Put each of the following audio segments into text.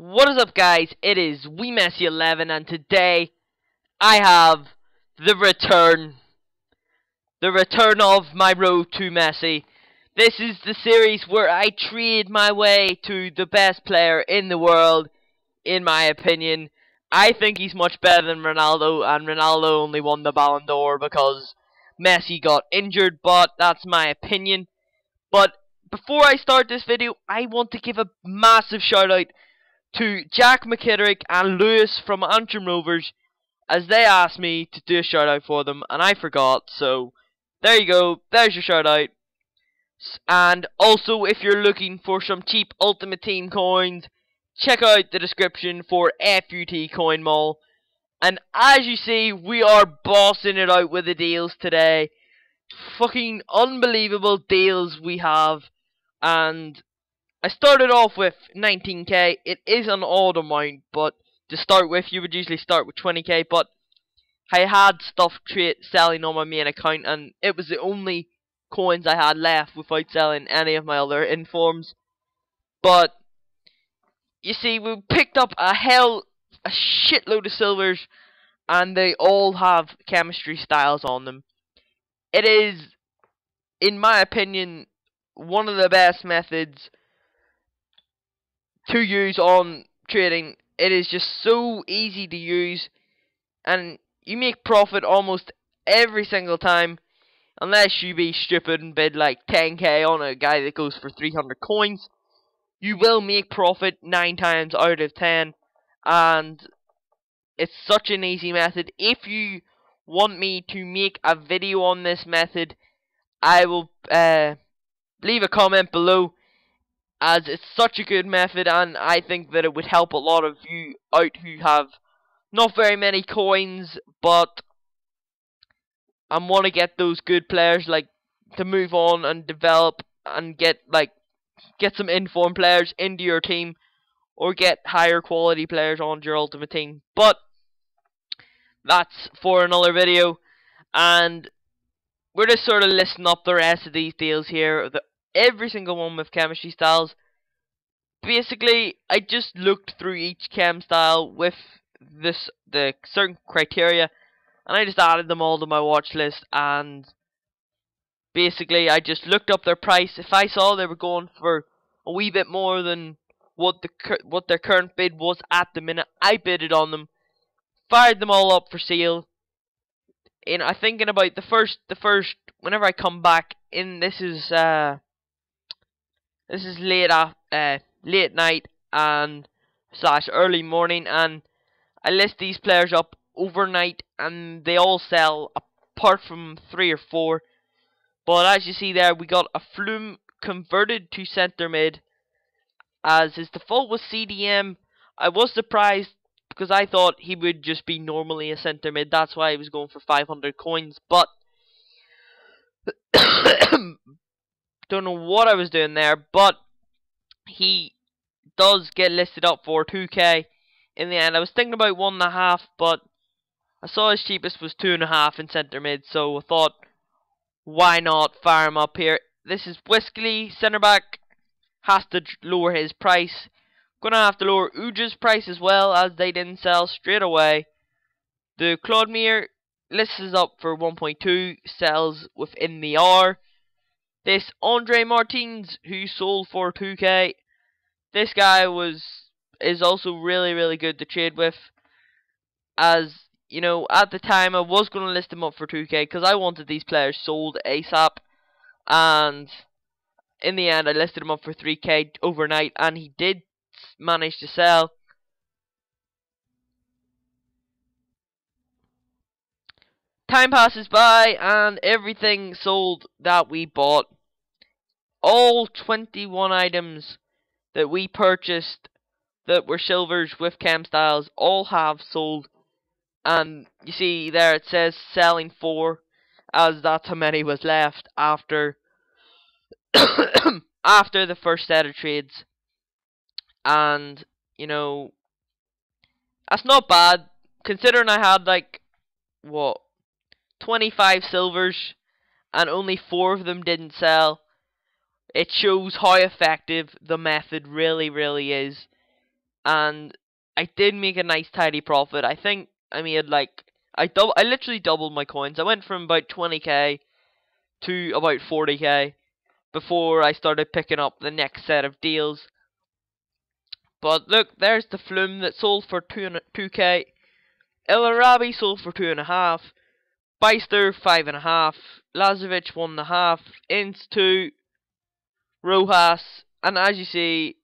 What is up, guys? It is TOTY Messi 11, and today I have the return of my road to Messi. This is the series where I trade my way to the best player in the world, in my opinion. I think he's much better than Ronaldo, and Ronaldo only won the Ballon d'Or because Messi got injured, but that's my opinion. But before I start this video, I want to give a massive shout out to Jack McKitterick and Lewis from Antrim Rovers, as they asked me to do a shout out for them and I forgot, so there you go, there's your shout out. And also, if you're looking for some cheap Ultimate Team coins, check out the description for FUT Coin Mall. And as you see, we are bossing it out with the deals today. Fucking unbelievable deals we have. And I started off with 19k. It is an odd amount, but to start with, you would usually start with 20k. But I had stuff selling on my main account, and it was the only coins I had left without selling any of my other informs. But you see, we picked up a shitload of silvers, and they all have chemistry styles on them. It is, in my opinion, one of the best methods to use on trading. It is just so easy to use, and you make profit almost every single time, unless you be stupid and bid like 10k on a guy that goes for 300 coins. You will make profit 9 times out of 10, and it's such an easy method. If you want me to make a video on this method, I will leave a comment below, as it's such a good method, and I think that it would help a lot of you out who have not very many coins, but I want to get those good players, like, to move on and develop and get some informed players into your team, or get higher quality players onto your ultimate team. But that's for another video, and we're just sort of listing up the rest of these deals here. Every single one with chemistry styles. Basically, I just looked through each chem style with the certain criteria, and I just added them all to my watch list. And basically, I just looked up their price. If I saw they were going for a wee bit more than what their current bid was at the minute, I bidded on them, fired them all up for sale. I think in about the first whenever I come back in, this is late night and / early morning, and I list these players up overnight, and they all sell apart from 3 or 4. But as you see there, we got a Flume converted to centre mid, as his default was CDM. I was surprised because I thought he would just be normally a centre mid. That's why he was going for 500 coins. But don't know what I was doing there, but he does get listed up for 2k in the end. I was thinking about 1.5, but I saw his cheapest was 2.5 in centre mid, so I thought, why not fire him up here? This is Whiskey, centre back, has to lower his price. Gonna have to lower Uja's price as well, as they didn't sell straight away. The Claudemir list is up for 1.2, sells within the hour. This Andre Martins, who sold for 2k, this guy is also really good to trade with. As you know, at the time I was going to list him up for 2k because I wanted these players sold ASAP, and in the end I listed him up for 3k overnight, and he did manage to sell. Time passes by and everything sold that we bought. All 21 items that we purchased that were silvers with chem styles all have sold. And you see there it says selling 4, as that's how many was left after after the first set of trades. And you know, that's not bad considering I had like 25 silvers and only 4 of them didn't sell. It shows how effective the method really is. and I did make a nice tidy profit. I think I made like I literally doubled my coins. I went from about 20k to about 40k before I started picking up the next set of deals. But look, there's the Flume that sold for 2k. El Arabi sold for 2.5. Beister 5.5. Lazovic 1.5. Ince 2. Rojas, and as you see,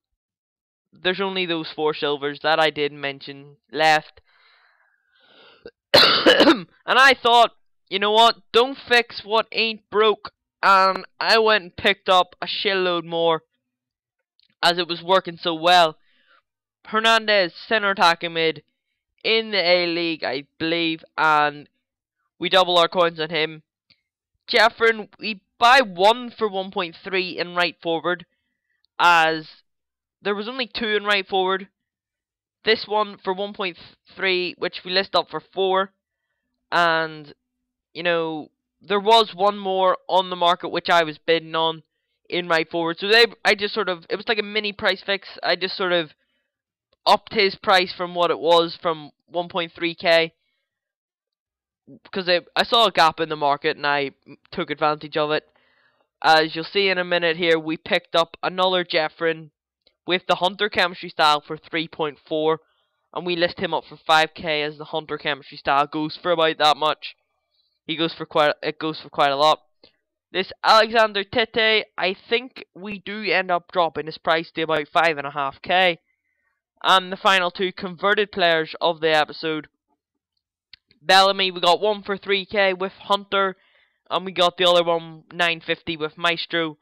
there's only those 4 silvers that I did mention left. And I thought, you know what, don't fix what ain't broke, and I went and picked up a shitload more as it was working so well. Hernandez, center attacking mid in the A-League, I believe, and we double our coins on him. Jeffrin, we buy 1 for 1.3 in right forward, as there was only 2 in right forward. This one for 1.3, which we list up for 4, and you know, there was one more on the market which I was bidding on in right forward. So I just sort of, it was like a mini price fix. I just sort of upped his price from what it was, from 1.3k, because I saw a gap in the market and I took advantage of it. As you'll see in a minute here, we picked up another Jeffrin with the Hunter chemistry style for 3.4, and we list him up for 5k, as the Hunter chemistry style goes for about that much. It goes for quite a lot. This Alexander Tete, I think we do end up dropping his price to about 5.5k. And the final 2 converted players of the episode. Bellamy, we got 1 for 3k with Hunter, and we got the other one 950 with Maestro.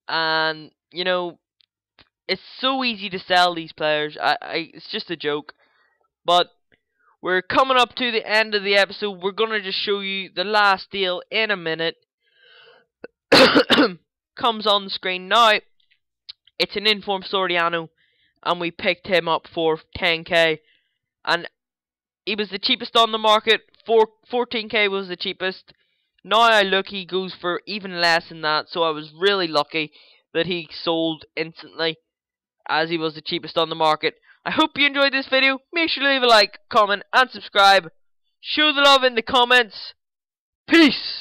And you know, it's so easy to sell these players. It's just a joke. But we're coming up to the end of the episode. We're going to just show you the last deal in a minute. Comes on the screen now. It's an informed Soriano, and we picked him up for 10k. And he was the cheapest on the market. 14k was the cheapest. Now I look, he goes for even less than that. So I was really lucky that he sold instantly, as he was the cheapest on the market. I hope you enjoyed this video. Make sure to leave a like, comment, and subscribe. Show the love in the comments. Peace!